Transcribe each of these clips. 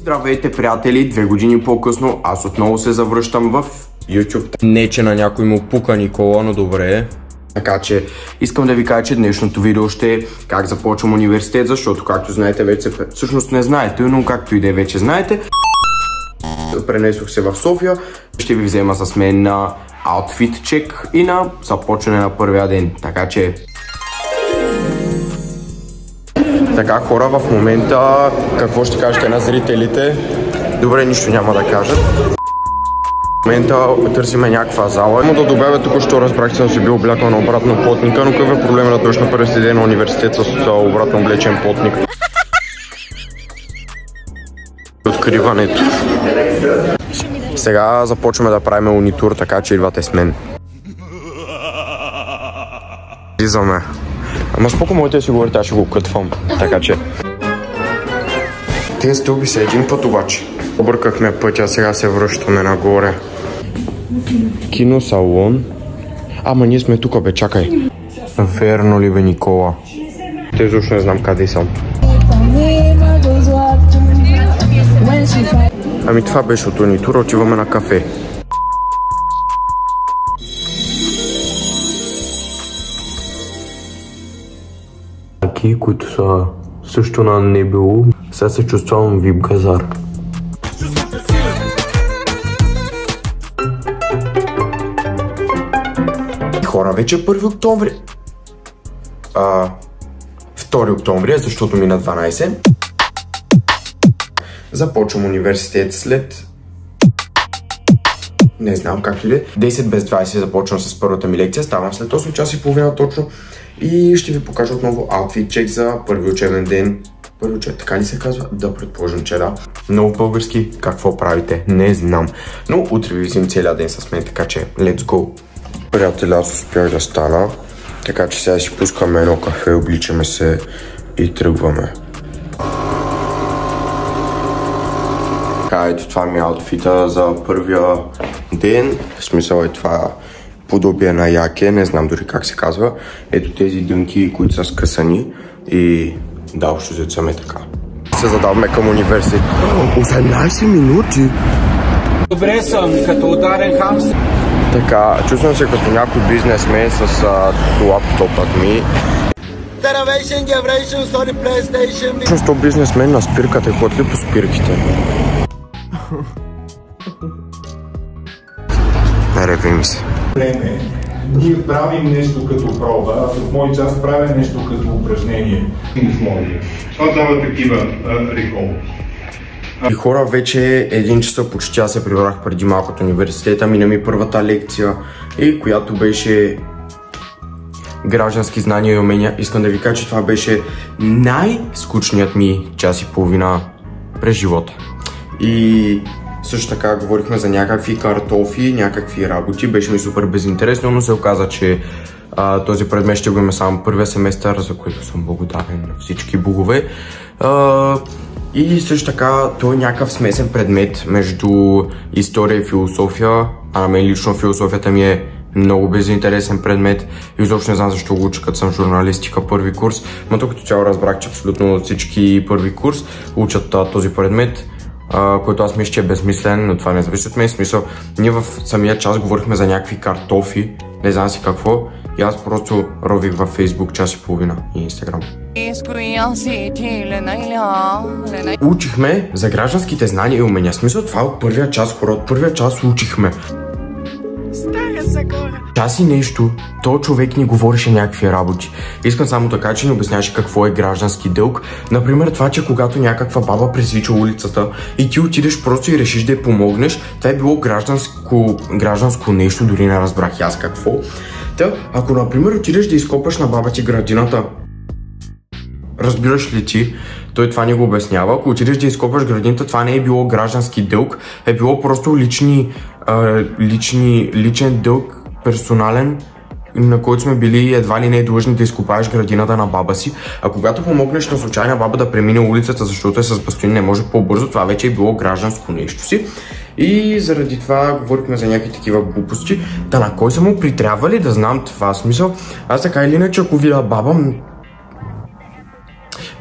Здравейте, приятели! 2 години по-късно аз отново се завръщам в YouTube. Не, че на някой му пука Никола, но добре. Така че искам да ви кажа, че днешното видео ще е как започвам университет, защото както знаете вече, всъщност не знаете, но както и да вече знаете, пренесох се в София. Ще ви взема с мен на аутфит чек и на започване на първия ден. Така че... Така, хора, в момента какво ще кажете на зрителите? Добре, нищо няма да кажат. В момента търсиме някаква зала. Има да добавя, току-що разбрах, че съм си бил облякал на обратно плотника, но какъв е проблем да дойш на първи ден на университет с обратно облечен плотник? Откриването. Сега започваме да правим унитур, така че идвате с мен. Излизаме. Ама споко можете да си говорите, аз ще го кътвам. Така че... Те стълби са един път обаче. Объркахме пътя, сега се връщаме нагоре. Киносалон. Ама ние сме тук, бе, чакай. Верно ли, бе, Никола? Те изобщо не знам къде съм. Ами това беше от унитура, отиваме на кафе. Които са също на небело. Сега се чувствам вип газар. Хора, вече е 1 октомври. 2 октомври, защото мина 12. Започвам университет след... Не знам както и 10 без 20 започвам с първата ми лекция. Ставам след 8 часа и половина точно. И ще ви покажа отново аутфит чек за първи учебен ден. Първи учебен, така ли се казва? Да, предположим, че да. Много български, какво правите? Не знам. Но утре ви взим целия ден с мен, така че let's go. Приятели, аз успях да стана. Така че сега си пускаме едно кафе, обличаме се и тръгваме. Така, ето това ми е аутфита за първия ден. В смисъл е това подобие на яке, не знам дори как се казва. Ето тези дънки, които са скъсани и да, общо взето така. Се задаваме към университет. 18 минути! Добре съм, като ударен хамстер. Така, чувствам се като някой бизнесмен с лаптопът ми. Всъщност то бизнесмен на спирката и ходли по спирките. Реви ми се. Време, ние правим нещо като проба, аз в мой час правя нещо като упражнение. Това дава такива рекол. И хора, вече 1 часа почти аз се прибрах преди малко от университета, мина ми първата лекция, и която беше граждански знания и умения. Искам да ви кажа, че това беше най-скучният ми час и половина през живота. И също така говорихме за някакви картофи, някакви работи, беше ми супер безинтересно, но се оказа, че този предмет ще го имаме само първия семестър, за който съм благодарен на всички богове. И също така, той е някакъв смесен предмет между история и философия, а на мен лично философията ми е много безинтересен предмет и изобщо не знам защо го уча, като съм журналистика първи курс, но тук като цяло разбрах, че абсолютно всички първи курс учат този предмет, който аз мисля, че е безсмислен, но това не зависи от мен. Смисъл, ние в самия час говорихме за някакви картофи, не знам си какво, и аз просто рових във Facebook час и половина и Instagram. Учихме за гражданските знания и умения. Смисъл, това от първия час, хора, от първия час учихме. Час и нещо, този човек ни говореше някакви работи. Искам само така, че ни обясняваше какво е граждански дълг. Например, това, че когато някаква баба пресича улицата и ти отидеш просто и решиш да я помогнеш, това е било гражданско нещо, дори не разбрах аз какво. Та, ако например отидеш да изкопаш на баба ти градината, разбираш ли ти? Той това ни го обяснява. Ако отидеш да изкопаш градината, това не е било граждански дълг, е било просто личен дълг, персонален, на който сме били едва ли не длъжни да изкопаеш градината на баба си. А когато помогнеш на случайна баба да премине улицата, защото е с бастуни, не може по-бързо, това вече е било гражданско нещо си. И заради това говорихме за някакви такива глупости. Та на кой са му притрябвали да знам това смисъл? Аз така или иначе, ако видя баба...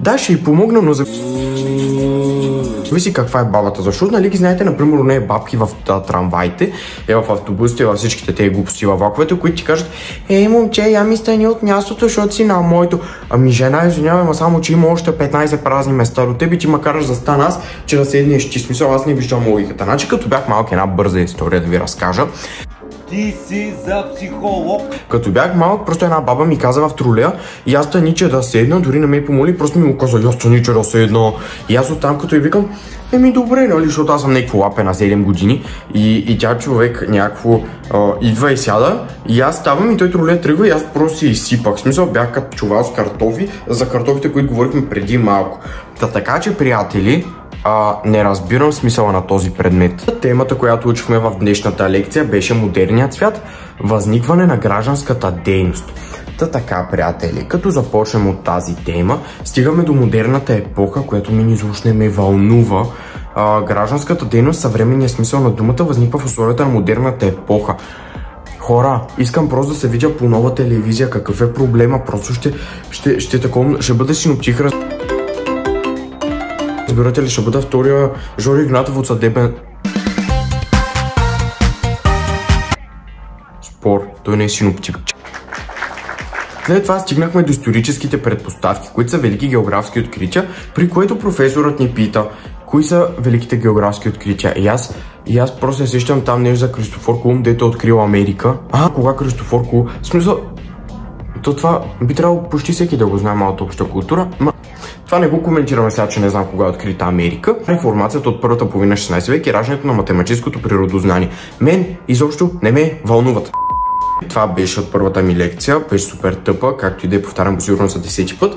Да, ще й помогна, но за... Виси каква е бабата, защото нали ги знаете, например, не е бабки в трамваите, в автобусите, във всичките тези глупости във влаковете, които ти кажат: момче, я ми стани от мястото, защото си на моето. Ами жена, извинявай, ма само, че има още 15 празни места до теб и ти ма караш да стана аз, че да седнеш ти. Смисъл, аз не виждам логиката. Значи като бях малък, една бърза история да ви разкажа. Ти си за психолог. Като бях малък, просто една баба ми каза в тролея и аз станиче да седна, дори не ме помоли, просто ми му каза: я станиче да седна. И аз оттам като и викам: добре, нали, защото аз съм някакво лапе на 7 години и тя човек някакво идва и сяда и аз ставам и той тролея тръгва и аз просто си изсипах. В смисъл, бях като чувал с картофи, за картофите, които говорихме преди малко. Така че, приятели, не разбирам смисъла на този предмет. Темата, която учихме в днешната лекция, беше модерният свят, възникване на гражданската дейност. Така, приятели, като започнем от тази тема, стигаме до модерната епоха, която мен изобщо не ме вълнува. Гражданската дейност, съвременния смисъл на думата, възниква в условията на модерната епоха. Хора, искам просто да се видя по нова телевизия какъв е проблема, просто ще бъде синоптик. Разбирате ли, ще бъде втория Жоро Игнатов от съдебен спор. Той не е синоптик. След това стигнахме до историческите предпоставки, които са велики географски открития, при което професорът ни пита: кои са великите географски открития? И аз просто се сещам там нещо за Кристофор Колумб, дето е открил Америка. Кога Кристофор Колумб? В смисъл, това би трябвало почти всеки да го знае, малата обща култура. Това не го коментираме сега, че не знам кога е открита Америка. Реформацията от първата половина 16 век и раждането на математическото природознание. Мен изобщо не ме вълнуват. Това беше от първата ми лекция, беше супер тъпа, както и да повтарям сигурно за 10 път.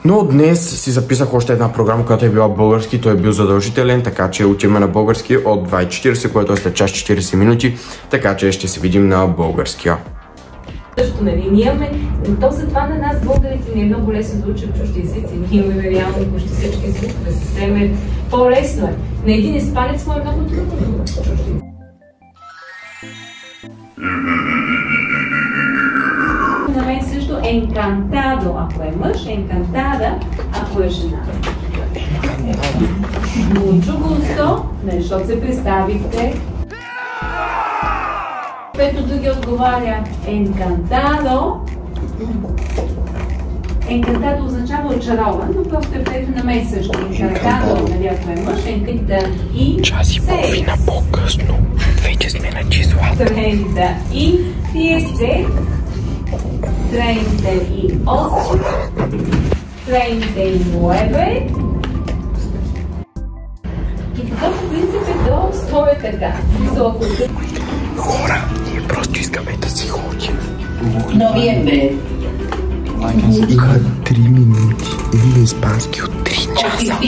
Но днес си записах още една програма, която е била български, той е бил задължителен, така че учиме на български от 2:40, което е след час 40 минути, така че ще се видим на българския. Също, нали, ние имаме, то за това на нас българите ни е много лесно да учим чужди езици, ние имаме реално почти всички звукове, съвсем е по-лесно е. На един испанец му е много трудно да учи чужди езици. На мен също енкантадо, ако е мъж, енкантада, ако е жена. Mucho gusto, защото се представихте. Пето други отговаря енкантадо. Енкантадо означава очарован, но просто е пето на мен също. Енкантадо, нали, ако е мъж, енкантадо и час и половина по-късно. Вече сме на числа. 38, 39. И така по принцип е до 100 е така. Хора, ние просто искаме да си ходим. Ноември. Има 3 минути или испански от 3 часа.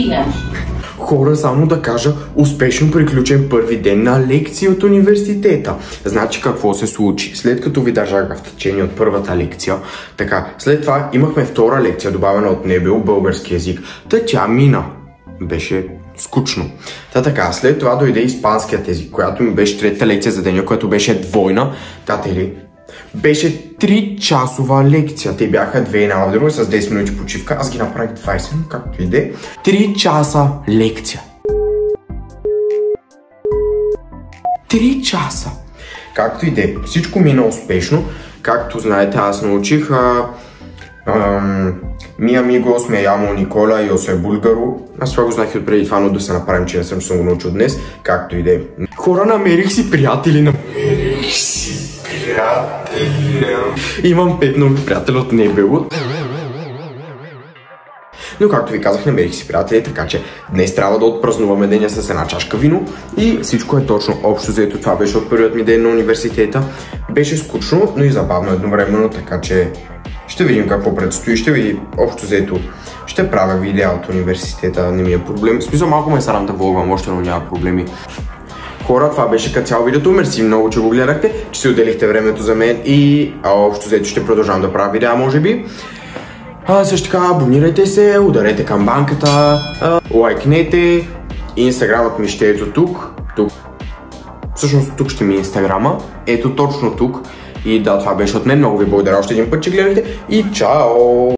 Хора, само да кажа, успешно приключен първи ден на лекция от университета. Значи какво се случи? След като ви държах в течение от първата лекция, така, след това имахме втора лекция, добавена от Небел, български език. Тя мина. Беше скучно. Така, след това дойде испанският език, която ми беше трета лекция за деня, която беше двойна. Беше 3-часова лекция. Те бяха две една в друга с 10 минути почивка. Аз ги направих 20, както и де. 3 часа лекция. 3 часа. Както и де. Всичко мина успешно. Както знаете, аз научих ми амигос, ме ямо Никола и Осе Булгаро. Аз това го знах и отпреди това, но да се направим, че не съм го научил днес. Както и де. Хора, намерих си приятели. Имам 5 нови приятели от Небело. Но както ви казах, намерих си приятели, така че днес трябва да отпразнуваме деня с една чашка вино и всичко е точно. Общо взето това беше от първият ми ден на университета. Беше скучно, но и забавно едновременно, така че ще видим какво предстои. Ще видим общо взето. Ще правя видео от университета, не ми е проблем. В смисъл, малко ме сарам да влогвам, още, но няма проблеми. Хора, това беше като цяло видеото. Мерси много, че го гледахте, че си отделихте времето за мен и общо взето ще продължавам да правя видеа, може би. Също така, абонирайте се, ударете камбанката, лайкнете. Инстаграмът ми ще е ето тук. Всъщност тук ще ми е инстаграма. Ето точно тук. И да, това беше от мен. Много ви благодаря още един път, че гледахте. И чао!